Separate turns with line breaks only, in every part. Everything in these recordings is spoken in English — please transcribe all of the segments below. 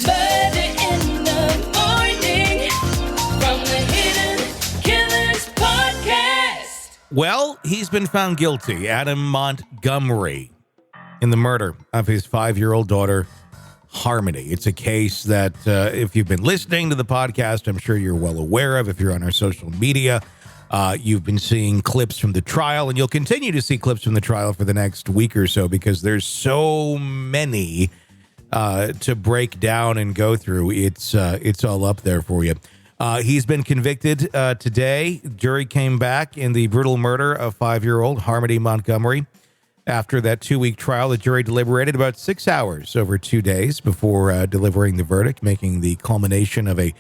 Murder in the morning from the Hidden Killers podcast.
Well, he's been found guilty, Adam Montgomery, in the murder of his 5-year-old daughter, Harmony. It's a case that if you've been listening to the podcast, I'm sure you're well aware of. If you're on our social media, you've been seeing clips from the trial, and you'll continue to see clips from the trial for the next week or so because there's so many to break down and go through. It's all up there for you. He's been convicted today. Jury came back in the brutal murder of 5-year-old Harmony Montgomery. After that 2-week trial, the jury deliberated about 6 hours over 2 days before delivering the verdict, making the culmination of a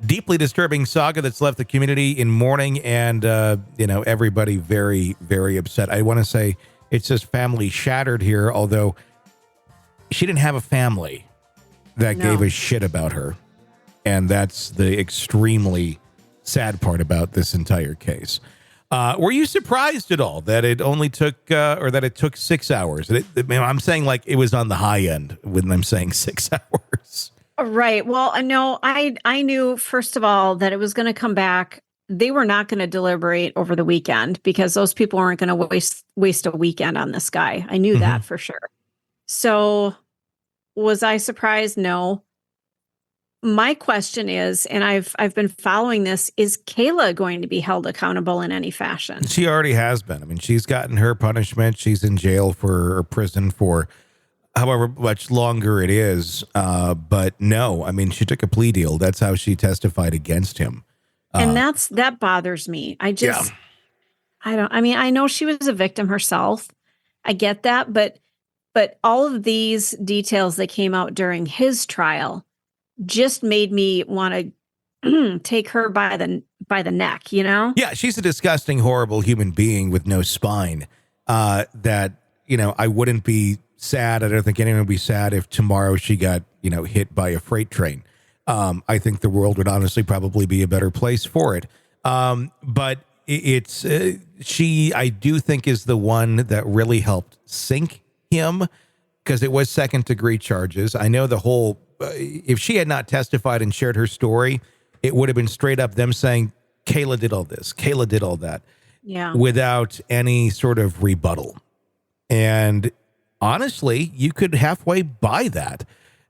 deeply disturbing saga that's left the community in mourning and, everybody very, very upset. I want to say it's just family shattered here, although she didn't have a family that gave a shit about her. And that's the extremely sad part about this entire case. Were you surprised at all that it only took, or that it took 6 hours? I'm saying like it was on the high end when I'm saying 6 hours.
Right. Well, no, I knew, first of all, that it was going to come back. They were not going to deliberate over the weekend because those people weren't going to waste a weekend on this guy. I knew that for sure. So was I surprised? No. My question is, and I've been following this, is Kayla going to be held accountable in any fashion?
She already has been. I mean, she's gotten her punishment. She's in jail or prison for however much longer it is. But no, I mean, she took a plea deal. That's how she testified against him.
And that bothers me. I know she was a victim herself. I get that, but all of these details that came out during his trial just made me want to take her by the neck, you know?
Yeah, she's a disgusting, horrible human being with no spine. That, I wouldn't be sad. I don't think anyone would be sad if tomorrow she got, hit by a freight train. I think the world would honestly probably be a better place for it. But it's she, I do think, is the one that really helped sink him because it was second-degree charges. I know the whole, if she had not testified and shared her story, it would have been straight up them saying, Kayla did all this, Kayla did all that, without any sort of rebuttal. And honestly, you could halfway buy that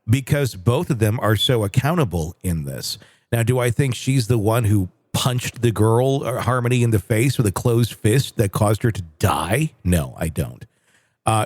because both of them are so accountable in this. Now, do I think she's the one who punched the girl, or Harmony, in the face with a closed fist that caused her to die? No, I don't.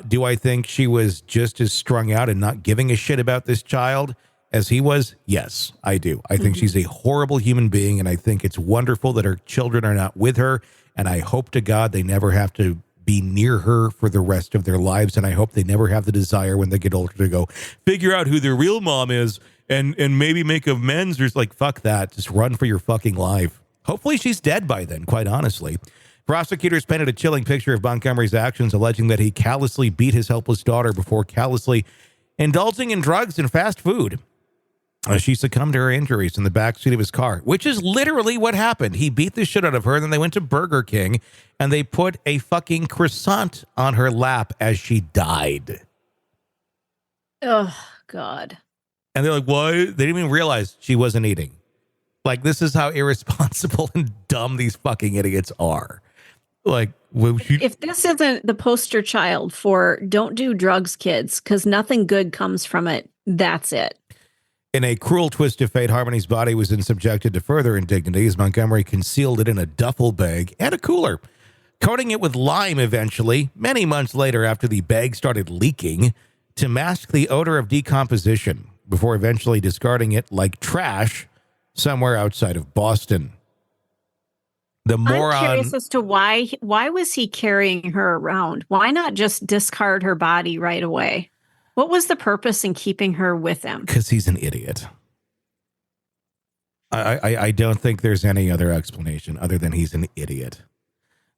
Do I think she was just as strung out and not giving a shit about this child as he was? Yes, I do. I think she's a horrible human being, and I think it's wonderful that her children are not with her, and I hope to God they never have to be near her for the rest of their lives, and I hope they never have the desire when they get older to go figure out who their real mom is and maybe make amends. Or like, fuck that. Just run for your fucking life. Hopefully she's dead by then, quite honestly. Prosecutors painted a chilling picture of Montgomery's actions, alleging that he callously beat his helpless daughter before callously indulging in drugs and fast food. She succumbed to her injuries in the backseat of his car, which is literally what happened. He beat the shit out of her, and then they went to Burger King, and they put a fucking croissant on her lap as she died.
Oh, God.
And they're like, why? They didn't even realize she wasn't eating. Like, this is how irresponsible and dumb these fucking idiots are. Like,
if this isn't the poster child for don't do drugs, kids, because nothing good comes from it, that's it.
In a cruel twist of fate, Harmony's body was then subjected to further indignity as Montgomery concealed it in a duffel bag and a cooler, coating it with lime eventually, many months later after the bag started leaking, to mask the odor of decomposition, before eventually discarding it like trash somewhere outside of Boston. I'm
curious as to why was he carrying her around? Why not just discard her body right away? What was the purpose in keeping her with him?
Because he's an idiot. I don't think there's any other explanation other than he's an idiot.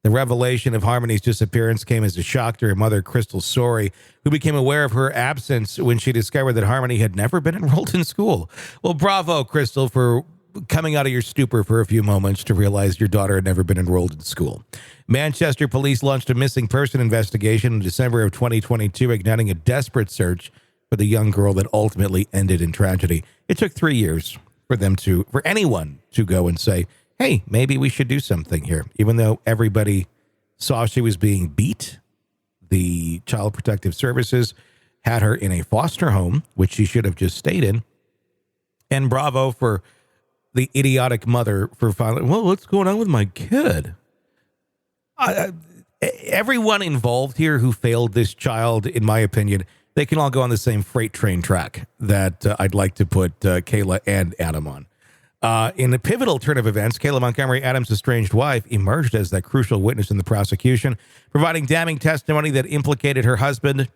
The revelation of Harmony's disappearance came as a shock to her mother, Crystal Sorey, who became aware of her absence when she discovered that Harmony had never been enrolled in school. Well, bravo, Crystal, for coming out of your stupor for a few moments to realize your daughter had never been enrolled in school. Manchester police launched a missing person investigation in December of 2022, igniting a desperate search for the young girl that ultimately ended in tragedy. It took 3 years for anyone to go and say, hey, maybe we should do something here. Even though everybody saw she was being beat, the Child Protective Services had her in a foster home, which she should have just stayed in. And bravo for the idiotic mother for finally, well, what's going on with my kid? Everyone involved here who failed this child, in my opinion, they can all go on the same freight train track that I'd like to put Kayla and Adam on. In a pivotal turn of events, Kayla Montgomery, Adam's estranged wife, emerged as that crucial witness in the prosecution, providing damning testimony that implicated her husband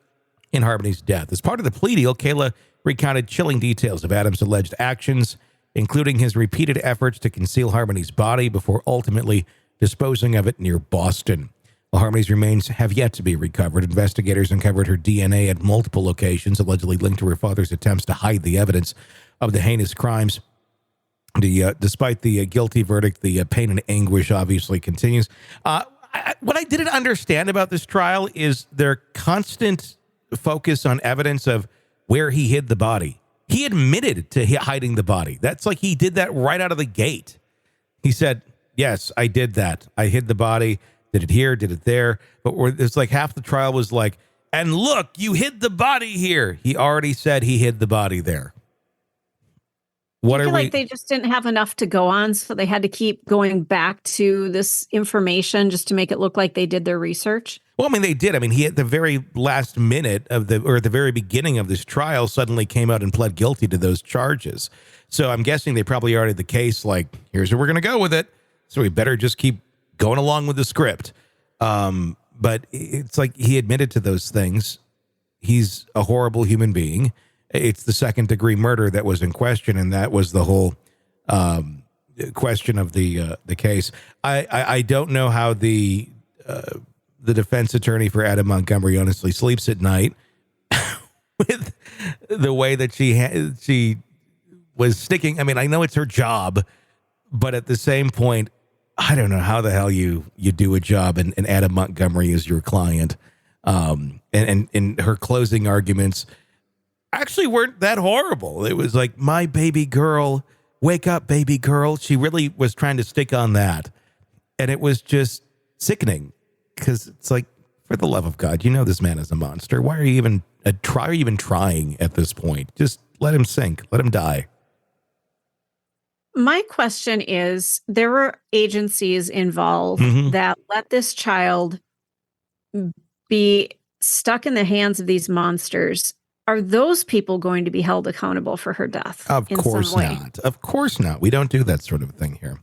in Harmony's death. As part of the plea deal, Kayla recounted chilling details of Adam's alleged actions, including his repeated efforts to conceal Harmony's body before ultimately disposing of it near Boston. While Harmony's remains have yet to be recovered, investigators uncovered her DNA at multiple locations, allegedly linked to her father's attempts to hide the evidence of the heinous crimes. Despite the guilty verdict, the pain and anguish obviously continues. What I didn't understand about this trial is their constant focus on evidence of where he hid the body. He admitted to hiding the body. That's like he did that right out of the gate. He said, yes, I did that. I hid the body. Did it here, did it there. But it's like half the trial was like, and look, you hid the body here. He already said he hid the body there.
I feel like they just didn't have enough to go on, so they had to keep going back to this information just to make it look like they did their research.
Well, I mean, they did. I mean, he at the very last minute at the very beginning of this trial suddenly came out and pled guilty to those charges. So I'm guessing they probably already had the case like, here's where we're going to go with it. So we better just keep going along with the script. But it's like he admitted to those things. He's a horrible human being. It's the second degree murder that was in question, and that was the whole question of the case. I don't know how the defense attorney for Adam Montgomery honestly sleeps at night with the way that she was sticking. I mean, I know it's her job, but at the same point, I don't know how the hell you do a job and Adam Montgomery is your client. And in her closing arguments actually weren't that horrible. It was like, my baby girl, wake up, baby girl. She really was trying to stick on that. And it was just sickening because it's like, for the love of God, you know this man is a monster. Why are you even trying at this point? Just let him sink. Let him die.
My question is, there were agencies involved that let this child be stuck in the hands of these monsters. Are those people going to be held accountable for her death?
Of course not. Of course not. We don't do that sort of thing here.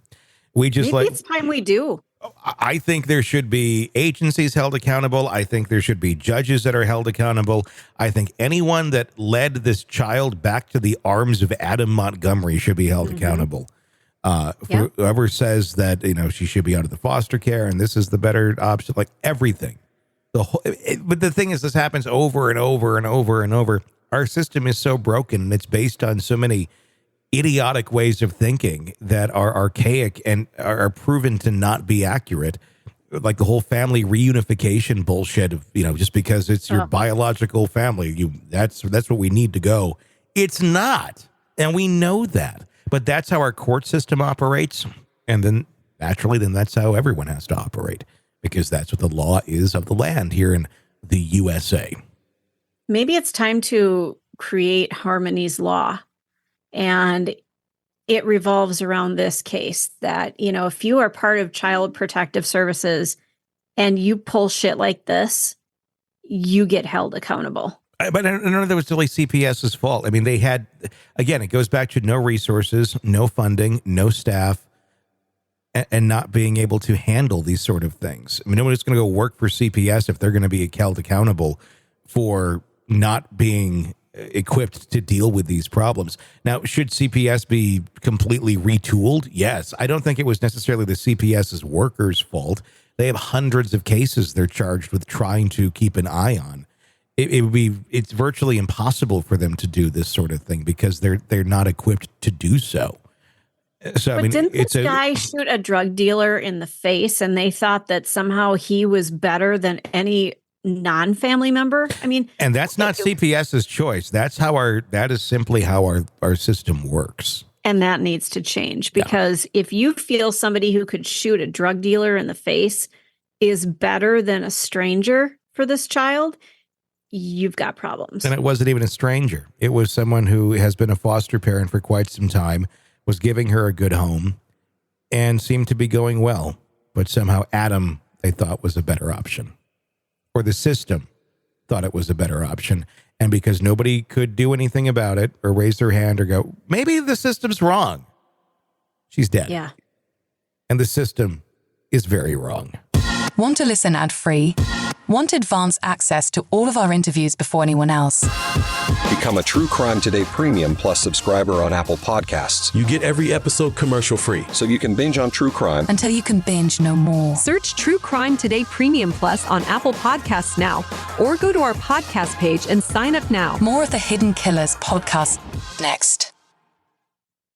We just
Maybe it's time we do.
I think there should be agencies held accountable. I think there should be judges that are held accountable. I think anyone that led this child back to the arms of Adam Montgomery should be held accountable. Whoever says that, she should be out of the foster care and this is the better option, like everything. But the thing is, this happens over and over and over and over. Our system is so broken and it's based on so many idiotic ways of thinking that are archaic and are proven to not be accurate. Like the whole family reunification bullshit of, just because it's your biological family, that's what we need to go. It's not. And we know that. But that's how our court system operates. And then naturally, that's how everyone has to operate, because that's what the law is of the land here in the USA.
Maybe it's time to create Harmony's Law. And it revolves around this case that, if you are part of Child Protective Services and you pull shit like this, you get held accountable.
But I don't know that was really CPS's fault. I mean, they had, again, it goes back to no resources, no funding, no staff, and not being able to handle these sort of things. I mean, nobody's going to go work for CPS if they're going to be held accountable for not being equipped to deal with these problems. Now, should CPS be completely retooled? Yes. I don't think it was necessarily the CPS's workers' fault. They have hundreds of cases they're charged with trying to keep an eye on. It's virtually impossible for them to do this sort of thing because they're not equipped to do so. So,
but didn't this guy shoot a drug dealer in the face and they thought that somehow he was better than any non-family member. I mean,
and that's not CPS's choice. That is simply how our system works.
And that needs to change, because if you feel somebody who could shoot a drug dealer in the face is better than a stranger for this child, you've got problems.
And it wasn't even a stranger. It was someone who has been a foster parent for quite some time, was giving her a good home, and seemed to be going well. But somehow Adam, they thought, was a better option. Or the system thought it was a better option. And because nobody could do anything about it or raise their hand or go, maybe the system's wrong, she's dead.
Yeah.
And the system is very wrong.
Want to listen ad-free? Want advanced access to all of our interviews before anyone else?
Become a True Crime Today Premium Plus subscriber on Apple Podcasts.
You get every episode commercial-free.
So you can binge on true crime
until you can binge no more.
Search True Crime Today Premium Plus on Apple Podcasts now, or go to our podcast page and sign up now.
More of the Hidden Killers podcast next.